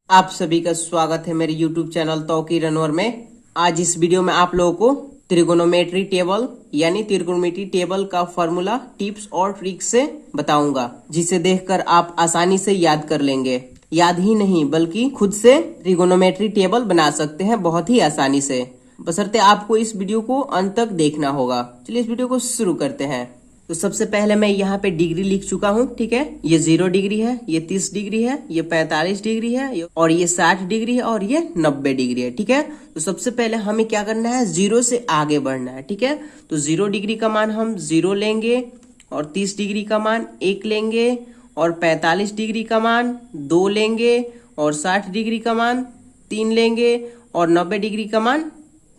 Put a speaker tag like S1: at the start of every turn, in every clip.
S1: आप सभी का स्वागत है मेरे YouTube चैनल तौकीर अनवर में। आज इस वीडियो में आप लोगों को त्रिगोनोमेट्री टेबल यानी त्रिकोणमिति टेबल का फॉर्मूला टिप्स और ट्रिक्स से बताऊंगा, जिसे देखकर आप आसानी से याद कर लेंगे। याद ही नहीं बल्कि खुद से त्रिगोनोमेट्री टेबल बना सकते हैं बहुत ही आसानी से, बशर्ते आपको इस वीडियो को अंत तक देखना होगा। चलिए इस वीडियो को शुरू करते हैं। तो सबसे पहले मैं यहाँ पे डिग्री लिख चुका हूँ, ठीक है। ये 0 डिग्री है, ये 30 डिग्री है, ये 45 डिग्री है और ये 60 डिग्री है और ये 90 डिग्री है, ठीक है। तो सबसे पहले हमें क्या करना है, 0 से आगे बढ़ना है, ठीक है। तो 0 डिग्री का मान हम 0 लेंगे और 30 डिग्री का मान 1 लेंगे और 45 डिग्री का मान 2 लेंगे और 60 डिग्री का मान 3 लेंगे और 90 डिग्री का मान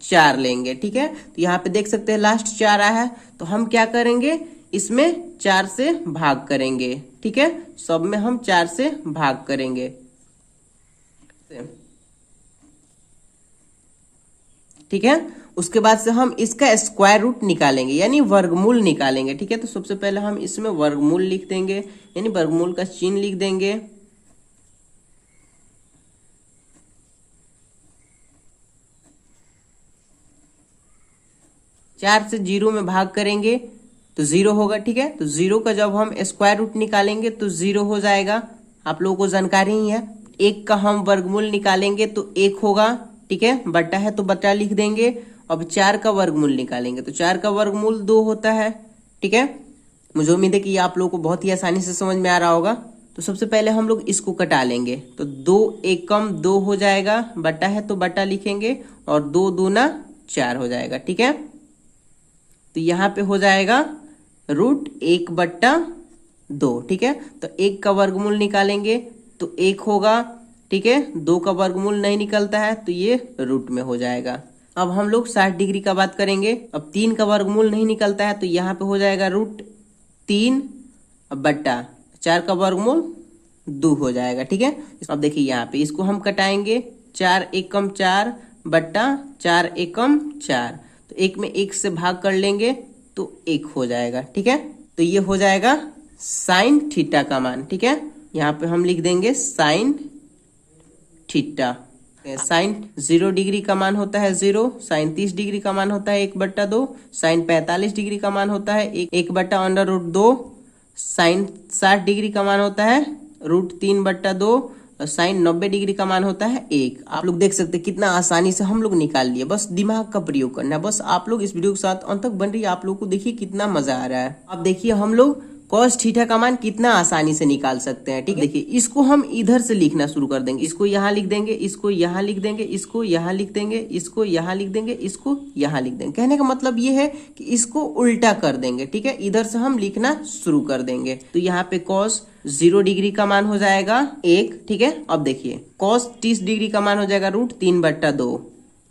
S1: 4 लेंगे, ठीक है। तो यहाँ पे देख सकते हैं लास्ट 4 आया है, तो हम क्या करेंगे, इसमें 4 से भाग करेंगे, ठीक है। सब में हम 4 से भाग करेंगे, ठीक है। उसके बाद से हम इसका स्क्वायर रूट निकालेंगे यानी वर्गमूल निकालेंगे, ठीक है। तो सबसे पहले हम इसमें वर्गमूल लिख देंगे यानी वर्गमूल का चिन्ह लिख देंगे। चार से 0 में भाग करेंगे तो 0 होगा, ठीक है। तो 0 का जब हम स्क्वायर रूट निकालेंगे तो 0 हो जाएगा, आप लोगों को जानकारी ही है। 1 का हम वर्गमूल निकालेंगे तो 1 होगा, ठीक है। बटा है तो बटा लिख देंगे। अब 4 का वर्गमूल निकालेंगे तो 4 का वर्गमूल 2 होता है, ठीक है। मुझे उम्मीद है कि ये आप लोगों को बहुत ही आसानी से समझ में आ रहा होगा। तो सबसे पहले हम लोग इसको कटा लेंगे तो 2 एकम 2 हो जाएगा, बटा है तो बटा लिखेंगे और 2 दूना 4 हो जाएगा, ठीक है। तो यहाँ पे हो जाएगा √1/2, ठीक है। तो 1 का वर्गमूल निकालेंगे तो 1 होगा, ठीक है। 2 का वर्गमूल नहीं निकलता है तो ये रूट में हो जाएगा। अब हम लोग 60 डिग्री का बात करेंगे। अब 3 का वर्गमूल नहीं निकलता है तो यहाँ पे हो जाएगा √3/4 का वर्गमूल 2 हो जाएगा, ठीक है। अब देखिए यहाँ पे इसको हम कटाएंगे, 4 एकम 4 बट्टा 4 एकम 4, तो 1 में 1 से भाग कर लेंगे तो 1 हो जाएगा, ठीक है। तो ये हो जाएगा साइन थीटा का मान, ठीक है। यहाँ पे हम लिख देंगे साइन थीटा। साइन 0 डिग्री का मान होता है 0, साइन 30 डिग्री का मान होता है 1/2, साइन 45 डिग्री का मान होता है 1/√2, साइन 60 डिग्री का मान होता है √3/2 और साइन 90 डिग्री का मान होता है 1। आप लोग देख सकते हैं कितना आसानी से हम लोग निकाल लिए, बस दिमाग का प्रयोग करना है। बस आप लोग इस वीडियो के साथ अंत तक बन रही है, आप लोग को देखिए कितना मजा आ रहा है। अब देखिए हम लोग कॉस थीटा का मान कितना आसानी से निकाल सकते हैं, ठीक है। देखिए इसको हम इधर से लिखना शुरू कर देंगे, इसको यहाँ लिख देंगे, इसको यहाँ लिख देंगे, इसको यहाँ लिख देंगे, इसको यहाँ लिख देंगे, इसको यहाँ लिख देंगे। कहने का मतलब ये है कि इसको उल्टा कर देंगे, ठीक है। इधर से हम लिखना शुरू कर देंगे। तो यहाँ पे कॉस 0 डिग्री का मान हो जाएगा 1, ठीक है। अब देखिए कॉस 30 डिग्री का मान हो जाएगा √3/2,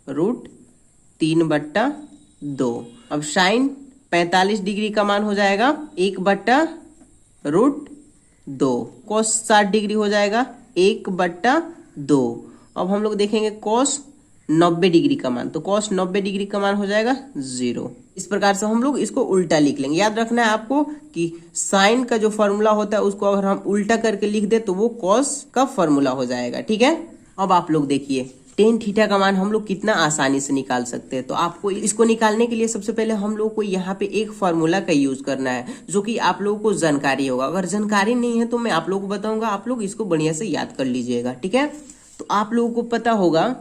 S1: √3/2। अब साइन 45 डिग्री का मान हो जाएगा 1/√2। कॉस 60 डिग्री हो जाएगा 1/2। अब हम लोग देखेंगे कॉस 90 डिग्री का मान, तो कॉस 90 डिग्री का मान हो जाएगा 0। इस प्रकार से हम लोग इसको उल्टा लिख लेंगे। याद रखना है आपको कि साइन का जो फॉर्मूला होता है उसको अगर हम उल्टा करके लिख दे तो वो कॉस का फॉर्मूला हो जाएगा, ठीक है। अब आप लोग देखिए टेन थीटा का मान हम लोग कितना आसानी से निकाल सकते हैं। तो आपको इसको निकालने के लिए सबसे पहले हम लोग को यहाँ पे एक फॉर्मूला का यूज करना है जो कि आप लोगों को जानकारी होगा। अगर जानकारी नहीं है तो मैं आप लोगों को बताऊंगा, आप लोग इसको बढ़िया से याद कर लीजिएगा, ठीक है। तो आप लोगों को पता होगा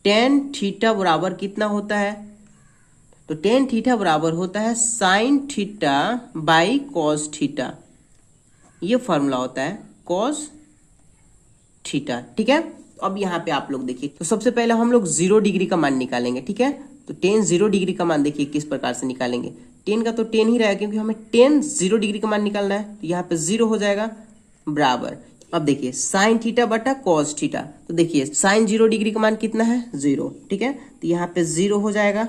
S1: टेन थीटा बराबर कितना होता है, तो टेन थीटा बराबर होता है sine theta by cos theta. ये फॉर्मूला होता है कॉस थीटा, ठीक है। अब यहाँ पे आप लोग देखिए, तो सबसे पहले हम लोग 0 डिग्री का मान निकालेंगे, ठीक है। तो टेन 0 डिग्री का मान देखिए किस प्रकार से निकालेंगे। टेन का तो 10 ही रहेगा क्योंकि हमें टेन 0 डिग्री का मान निकालना है, तो यहाँ पे 0 हो जाएगा बराबर। अब देखिए साइन थीटा बटा कॉस थीटा, तो देखिए साइन 0 डिग्री का मान कितना है 0, ठीक है। तो यहाँ पे 0 हो जाएगा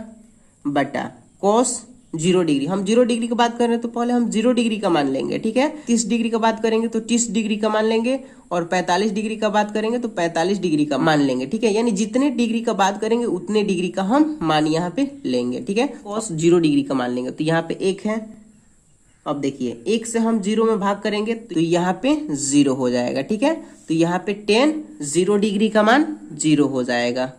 S1: बटा कॉस 0 डिग्री। हम 0 डिग्री की बात कर रहे हैं तो पहले हम 0 डिग्री का मान लेंगे, ठीक है। 30 डिग्री का बात करेंगे तो 30 डिग्री का मान लेंगे और 45 डिग्री का बात करेंगे तो 45 डिग्री का मान लेंगे, ठीक है। यानी जितने डिग्री का बात करेंगे उतने डिग्री का हम मान यहाँ पे लेंगे, ठीक है। कॉस 0 डिग्री का मान लेंगे तो यहाँ पे 1 है अब देखिए 1 से हम 0 में भाग करेंगे तो यहाँ पे 0 हो जाएगा, ठीक है। तो यहाँ पे tan 0 डिग्री का मान 0 हो जाएगा।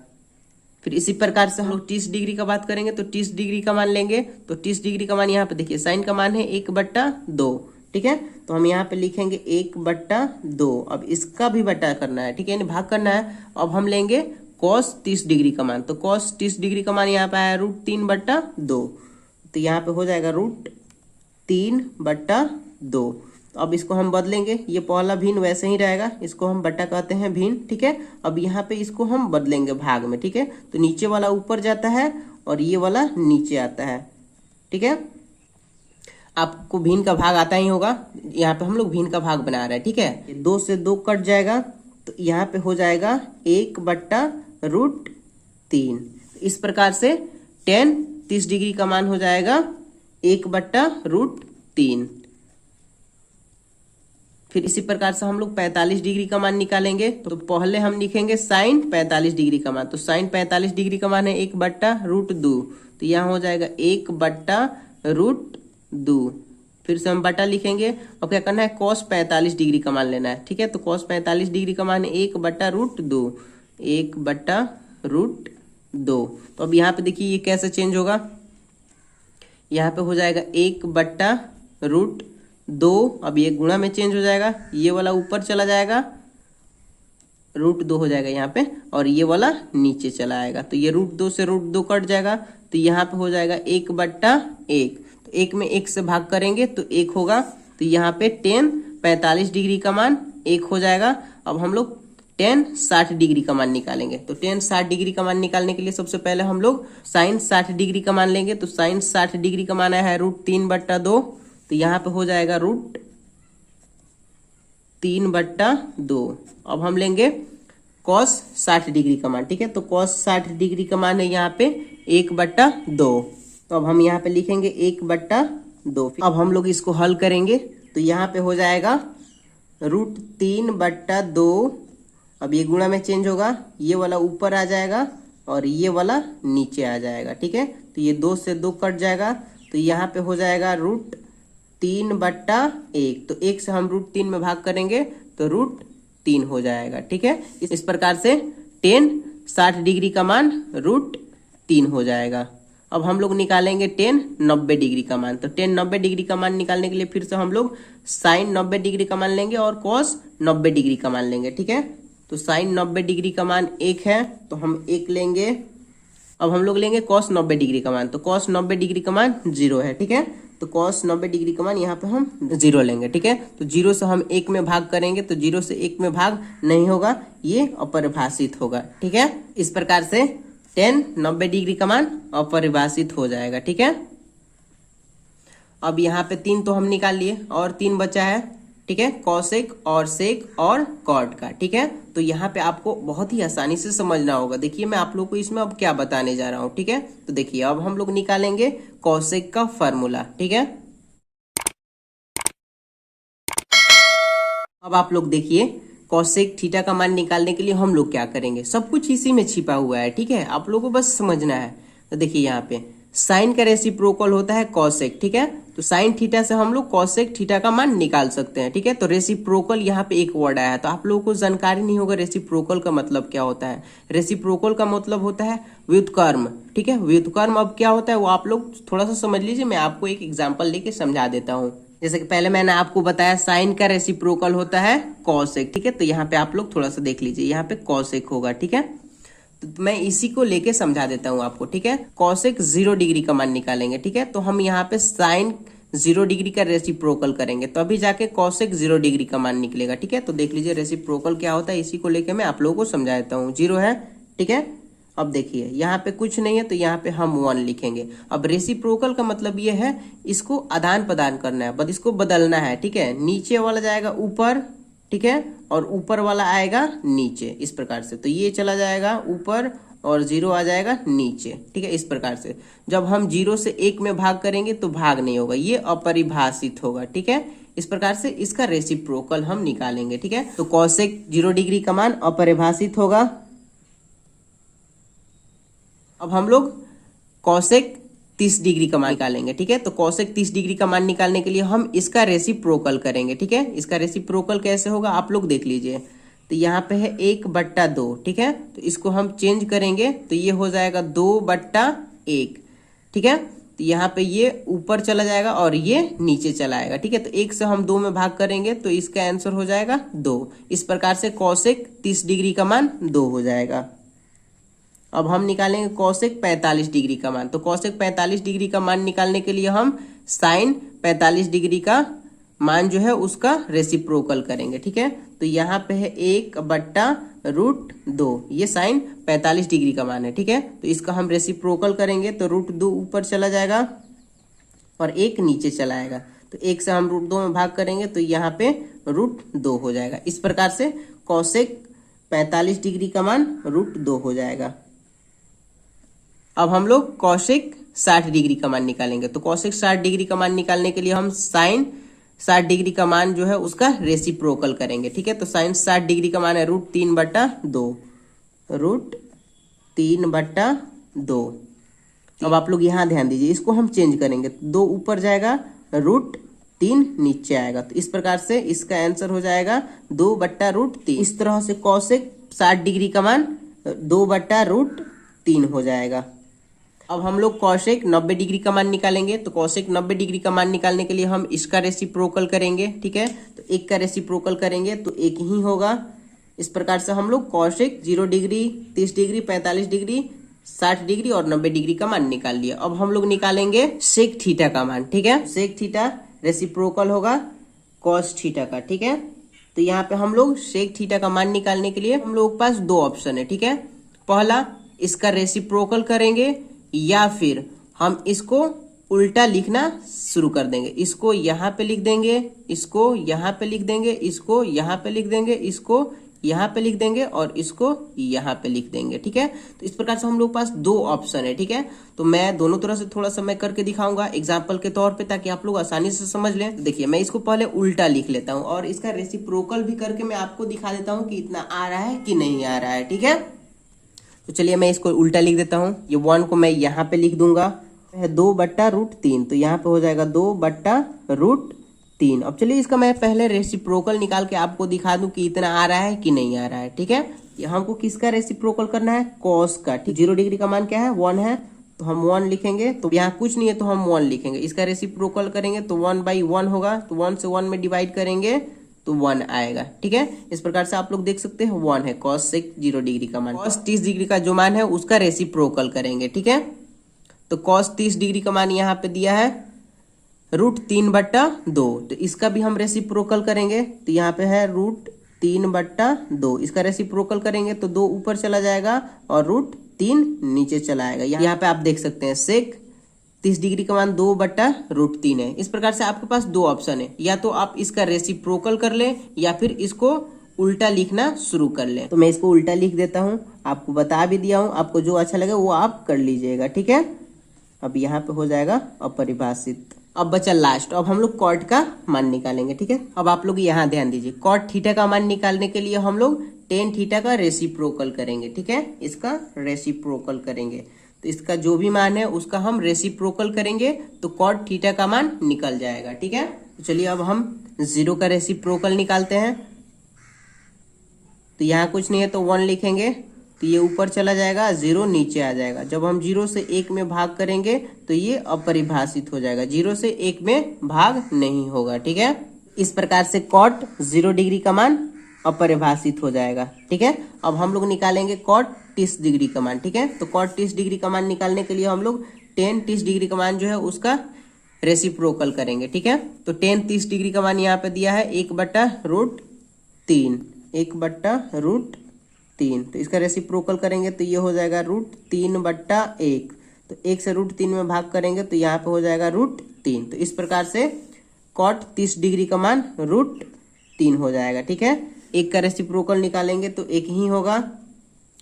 S1: फिर इसी प्रकार से हम लोग 30 डिग्री का बात करेंगे तो 30 डिग्री का मान लेंगे तो 30 डिग्री का मान यहाँ पे देखिए साइन का मान है 1/2, ठीक है। तो हम यहाँ पे लिखेंगे 1/2। अब इसका भी बटा करना है, ठीक है, यानी भाग करना है। अब हम लेंगे cos 30 डिग्री का मान, तो cos 30 डिग्री का मान यहाँ पे आया √3/2, तो यहाँ पे हो जाएगा √3/2। अब इसको हम बदलेंगे, ये पहला भिन्न वैसे ही रहेगा, इसको हम बटा कहते हैं भिन्न, ठीक है। अब यहाँ पे इसको हम बदलेंगे भाग में, ठीक है। तो नीचे वाला ऊपर जाता है और ये वाला नीचे आता है, ठीक है। आपको भिन्न का भाग आता ही होगा, यहाँ पे हम लोग भिन्न का भाग बना रहे हैं, ठीक है। 2 से 2 कट जाएगा तो यहाँ पे हो जाएगा 1/√3। इस प्रकार से tan 30 डिग्री का मान हो जाएगा 1/√3। फिर इसी प्रकार से हम लोग 45 डिग्री का मान निकालेंगे तो पहले हम लिखेंगे साइन 45 डिग्री का मान, तो साइन 45 डिग्री का मान है 1/√2, तो यहाँ हो जाएगा 1/√2। फिर से हम बटा लिखेंगे और क्या करना है cos 45 डिग्री का मान लेना है, ठीक है। तो cos 45 डिग्री का मान है 1/√2, 1/√2। तो अब यहाँ पे देखिए ये कैसे चेंज होगा, यहाँ पे हो जाएगा 1/√2। अब ये गुणा में चेंज हो जाएगा, ये वाला ऊपर चला जाएगा, √2 हो जाएगा यहाँ पे, और ये वाला नीचे चला आएगा। तो ये √2 से √2 कट जाएगा, तो यहाँ पे हो जाएगा 1/1। तो 1 में 1 से भाग करेंगे तो 1 होगा, तो यहाँ पे tan 45 डिग्री का मान 1 हो जाएगा। अब हम लोग tan 60 डिग्री का मान निकालेंगे, तो tan 60 डिग्री का मान निकालने के लिए सबसे पहले हम लोग साइन 60 डिग्री का मान लेंगे। तो साइन 60 डिग्री का मान आया है √3/2, तो यहाँ पे हो जाएगा √3/2। अब हम लेंगे cos 60 डिग्री का मान, ठीक है। तो cos 60 डिग्री का मान है यहाँ पे 1/2। तो अब हम यहाँ पे लिखेंगे 1/2। अब हम लोग इसको हल करेंगे तो यहाँ पे हो जाएगा √3/2। अब ये गुणा में चेंज होगा, ये वाला ऊपर आ जाएगा और ये वाला नीचे आ जाएगा, ठीक है। तो ये 2 से 2 कट जाएगा, तो यहाँ पे हो जाएगा √3/1। तो 1 से हम √3 में भाग करेंगे तो √3 हो जाएगा, ठीक है। इस प्रकार से tan 60 डिग्री का मान √3 हो जाएगा। अब हम लोग निकालेंगे tan 90 डिग्री का मान, तो tan 90 डिग्री का मान निकालने के लिए फिर से हम लोग साइन 90 डिग्री का मान लेंगे और cos 90 डिग्री का मान लेंगे, ठीक है। तो साइन 90 डिग्री का मान 1 है, तो हम 1 लेंगे। अब हम लोग लेंगे cos 90 डिग्री का मान, तो cos 90 डिग्री का मान 0 है, ठीक है। तो cos 90 डिग्री का मान यहाँ पे हम 0 लेंगे, ठीक है। तो 0 से हम 1 में भाग करेंगे तो 0 से 1 में भाग नहीं होगा, ये अपरिभाषित होगा, ठीक है। इस प्रकार से tan 90 डिग्री का मान अपरिभाषित हो जाएगा, ठीक है। अब यहाँ पे 3 तो हम निकाल लिए और 3 बचा है, ठीक है, कॉसेक और सेक और कॉट का, ठीक है। तो यहाँ पे आपको बहुत ही आसानी से समझना होगा। देखिए मैं आप लोग को इसमें अब क्या बताने जा रहा हूँ, ठीक है। तो देखिए अब हम लोग निकालेंगे कॉसेक का फॉर्मूला, ठीक है। अब आप लोग देखिए कॉसेक थीटा का मान निकालने के लिए हम लोग क्या करेंगे, सब कुछ इसी में छिपा हुआ है, ठीक है। आप लोगों को बस समझना है। तो देखिए यहाँ पे साइन का रेसिप्रोकल होता है कॉसेक, ठीक है। तो साइन थीटा से हम लोग कॉसेक थीटा का मान निकाल सकते हैं, ठीक है। तो रेसिप्रोकल यहाँ पे एक वर्ड आया है, तो आप लोगों को जानकारी नहीं होगा रेसिप्रोकल का मतलब क्या होता है। रेसिप्रोकल का मतलब होता है व्युत्क्रम, ठीक है। व्युत्क्रम अब क्या होता है वो आप लोग थोड़ा सा समझ लीजिए, मैं आपको एक एग्जाम्पल लेके समझा देता हूँ। जैसे कि पहले मैंने आपको बताया साइन का रेसिप्रोकल होता है कॉसेक, ठीक है। तो यहाँ पे आप लोग थोड़ा सा देख लीजिए, यहाँ पे कॉसेक होगा, ठीक है। तो मैं इसी को लेके समझा देता हूँ आपको, ठीक है। कॉसेक 0 डिग्री का मान निकालेंगे, ठीक है। तो हम यहाँ पे साइन 0 डिग्री का रेसिप्रोकल करेंगे तो अभी जाके कॉसेक 0 डिग्री का मान निकलेगा, ठीक है। तो देख लीजिए रेसिप्रोकल क्या होता है, इसी को लेके मैं आप लोगों को समझा देता हूँ। 0 है, ठीक है। अब देखिए यहाँ पे कुछ नहीं है तो यहाँ पे हम 1 लिखेंगे। अब रेसिप्रोकल का मतलब ये है इसको आदान प्रदान करना है, बस इसको बदलना है, ठीक है। नीचे वाला जाएगा ऊपर, ठीक है, और ऊपर वाला आएगा नीचे, इस प्रकार से। तो ये चला जाएगा ऊपर और 0 आ जाएगा नीचे, ठीक है। इस प्रकार से जब हम 0 से 1 में भाग करेंगे तो भाग नहीं होगा, ये अपरिभाषित होगा, ठीक है। इस प्रकार से इसका रेसिप्रोकल हम निकालेंगे, ठीक है। तो कॉसेक 0 डिग्री का मान अपरिभाषित होगा। अब हम लोग कॉसेक 30 डिग्री का मान निकालेंगे। ठीक है, तो कॉसेक 30 डिग्री का मान निकालने के लिए हम इसका रेसिप्रोकल करेंगे। ठीक है, इसका रेसिप्रोकल कैसे होगा आप लोग देख लीजिए। तो यहाँ पे है 1/2। ठीक है, तो इसको हम चेंज करेंगे तो ये हो जाएगा 2/1। ठीक है, तो यहाँ पे ये ऊपर चला जाएगा और ये नीचे चला आएगा। ठीक है, तो 1 से हम 2 में भाग करेंगे तो इसका आंसर हो जाएगा 2। इस प्रकार से कॉसेक 30 डिग्री का मान 2 हो जाएगा। अब हम निकालेंगे कॉसेक 45 डिग्री का मान। तो कॉसेक 45 डिग्री का मान निकालने के लिए हम साइन 45 डिग्री का मान जो है उसका रेसिप्रोकल करेंगे। ठीक है, तो यहाँ पे है 1/√2, ये साइन 45 डिग्री का मान है। ठीक है, तो इसका हम रेसिप्रोकल करेंगे तो √2 ऊपर चला जाएगा और 1 नीचे चला आएगा। तो 1 से हम √2 में भाग करेंगे तो यहाँ पे √2 हो जाएगा। इस प्रकार से कॉसेक 45 डिग्री का मान √2 हो जाएगा। अब हम लोग कॉसेक 60 डिग्री का मान निकालेंगे। तो कॉसेक 60 डिग्री का मान निकालने के लिए हम साइन 60 डिग्री का मान जो है उसका रेसिप्रोकल करेंगे। ठीक है, तो साइन 60 डिग्री का मान है √3/2, √3/2। अब आप लोग यहाँ ध्यान दीजिए, इसको हम चेंज करेंगे। 2 ऊपर जाएगा, √3 नीचे आएगा। तो इस प्रकार से इसका आंसर हो जाएगा 2/√3। इस तरह से कॉसेक 60 डिग्री का मान 2/√3 हो जाएगा। अब हम लोग कॉसेक 90 डिग्री का मान निकालेंगे। तो कॉसेक 90 डिग्री का मान निकालने के लिए हम इसका रेसिप्रोकल करेंगे। ठीक है, तो 1 का रेसिप्रोकल करेंगे तो 1 ही होगा। इस प्रकार से हम लोग cosec 0 degree, 30 degree, 45 degree, 60 degree और 90 डिग्री का मान निकाल लिया। अब हम लोग निकालेंगे सेक थीटा का मान। ठीक है, सेक थीटा रेसिप्रोकल होगा कॉस थीटा का। ठीक है, तो यहाँ पे हम लोग सेक थीटा का मान निकालने के लिए हम लोग के पास 2 ऑप्शन है। ठीक है, पहला इसका रेसिप्रोकल करेंगे या फिर हम इसको उल्टा लिखना शुरू कर देंगे। इसको यहाँ पे लिख देंगे, इसको यहाँ पे लिख देंगे, इसको यहाँ पे लिख देंगे, इसको यहाँ पे लिख देंगे और इसको यहाँ पे लिख देंगे। ठीक है, तो इस प्रकार से हम लोग के पास 2 ऑप्शन है। ठीक है, तो मैं दोनों तरह से थोड़ा सा मैं करके दिखाऊंगा एग्जाम्पल के तौर पे, ताकि आप लोग आसानी से समझ लें। देखिए, मैं इसको पहले उल्टा लिख लेता हूँ और इसका रेसिप्रोकल भी करके मैं आपको दिखा देता हूँ कि इतना आ रहा है कि नहीं आ रहा है। ठीक है, तो चलिए मैं इसको उल्टा लिख देता हूँ। ये 1 को मैं यहाँ पे लिख दूंगा, 2/√3, तो यहाँ पे हो जाएगा 2/√3। अब चलिए इसका मैं पहले रेसिप्रोकल निकाल के आपको दिखा दूं कि इतना आ रहा है कि नहीं आ रहा है। ठीक है, ये हमको किसका रेसिप्रोकल करना है, कॉस का। ठीक, 0 डिग्री का मान क्या है, 1 है, तो हम 1 लिखेंगे। तो यहाँ कुछ नहीं है तो हम 1 लिखेंगे। इसका रेसिप्रोकल करेंगे तो 1/1 होगा, तो 1 से 1 में डिवाइड करेंगे तो 1 आएगा। ठीक है, इस प्रकार से आप लोग देख सकते हैं 1 है कॉस सेक 0 डिग्री का मान। कॉस 30 डिग्री का जो मान है उसका रेसिप्रोकल करेंगे। ठीक है, तो कॉस 30 डिग्री का मान यहाँ पे दिया है √3/2, तो इसका भी हम रेसिप्रोकल करेंगे। तो यहाँ पे है √3/2, इसका रेसिप्रोकल करेंगे तो 2 ऊपर चला जाएगा और √3 नीचे चला आएगा। यहाँ पे आप देख सकते हैं सेक 30 डिग्री का मान 2/√3 है। इस प्रकार से आपके पास 2 ऑप्शन है, या तो आप इसका रेसिप्रोकल कर ले या फिर इसको उल्टा लिखना शुरू कर ले। तो मैं इसको उल्टा लिख देता हूँ, आपको बता भी दिया हूँ, आपको जो अच्छा लगे वो आप कर लीजिएगा। ठीक है, अब यहाँ पे हो जाएगा अपरिभाषित। अब बचा लास्ट। अब हम लोग कॉट का मान निकालेंगे। ठीक है, अब आप लोग यहाँ ध्यान दीजिए, कॉट थीटा का मान निकालने के लिए हम लोग टेन थीटा का रेसिप्रोकल करेंगे। ठीक है, इसका रेसिप्रोकल करेंगे तो इसका जो भी मान है उसका हम रेसिप्रोकल करेंगे तो कॉट थीटा का मान निकल जाएगा। ठीक है, तो चलिए अब हम 0 का रेसिप्रोकल निकालते हैं। तो यहाँ कुछ नहीं है तो 1 लिखेंगे, तो ये ऊपर चला जाएगा, 0 नीचे आ जाएगा। जब हम 0 से 1 में भाग करेंगे तो ये अपरिभाषित हो जाएगा, 0 से 1 में भाग नहीं होगा। ठीक है, इस प्रकार से कॉट 0 डिग्री का मान अपरिभाषित हो जाएगा। ठीक है, अब हम लोग निकालेंगे कॉट 30 डिग्री का मान। ठीक है, तो कॉट 30 डिग्री का मान निकालने के लिए हम लोग टेन 30 डिग्री का मान जो है उसका रेसिप्रोकल करेंगे। ठीक है, तो टेन 30 डिग्री का मान यहाँ पे दिया है 1/√3, 1/√3, तो इसका रेसिप्रोकल करेंगे तो ये हो जाएगा √3/1, तो 1 से √3 में भाग करेंगे तो यहाँ पे हो जाएगा √3। तो इस प्रकार से कॉट 30 डिग्री का मान √3 हो जाएगा। ठीक है, 1 का रेसिप्रोकल निकालेंगे तो 1 ही होगा।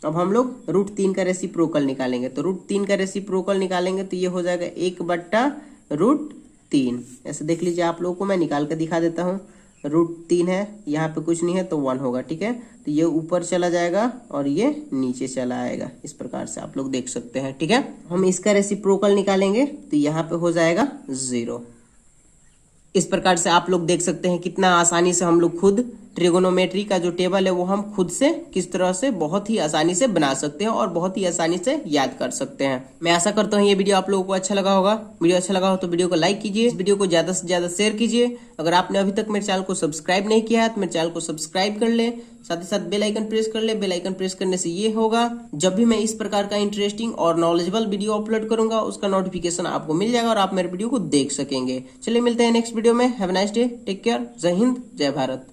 S1: अब हम लोग √3 का रेसिप्रोकल निकालेंगे, तो √3 का रेसिप्रोकल निकालेंगे तो ये हो जाएगा 1/√3। ऐसे देख लीजिए, आप लोगों को मैं निकाल कर दिखा देता हूँ। √3 है, यहाँ पे कुछ नहीं है तो 1 होगा। ठीक है, तो ये ऊपर चला जाएगा और ये नीचे चला आएगा। इस प्रकार से आप लोग देख सकते हैं। ठीक है, हम इसका रेसिप्रोकल निकालेंगे तो यहाँ पे हो जाएगा 0। इस प्रकार से आप लोग देख सकते हैं कितना आसानी से हम लोग खुद ट्रिगोनोमेट्री का जो टेबल है वो हम खुद से किस तरह से बहुत ही आसानी से बना सकते हैं और बहुत ही आसानी से याद कर सकते हैं। मैं आशा करता हूँ ये वीडियो आप लोगों को अच्छा लगा होगा। वीडियो अच्छा लगा हो तो वीडियो को लाइक कीजिए, इस वीडियो को ज्यादा से ज्यादा शेयर कीजिए। अगर आपने अभी तक मेरे चैनल को सब्सक्राइब नहीं किया है तो मेरे चैनल को सब्सक्राइब कर ले, साथ ही साथ बेल आइकन प्रेस कर ले। बेल आइकन प्रेस करने से ये होगा जब भी मैं इस प्रकार का इंटरेस्टिंग और नॉलेजेबल वीडियो अपलोड करूंगा उसका नोटिफिकेशन आपको मिल जाएगा और आप मेरे वीडियो को देख सकेंगे। चलिए मिलते हैं नेक्स्ट वीडियो में। Have a nice day, take care, जय हिंद, जय भारत।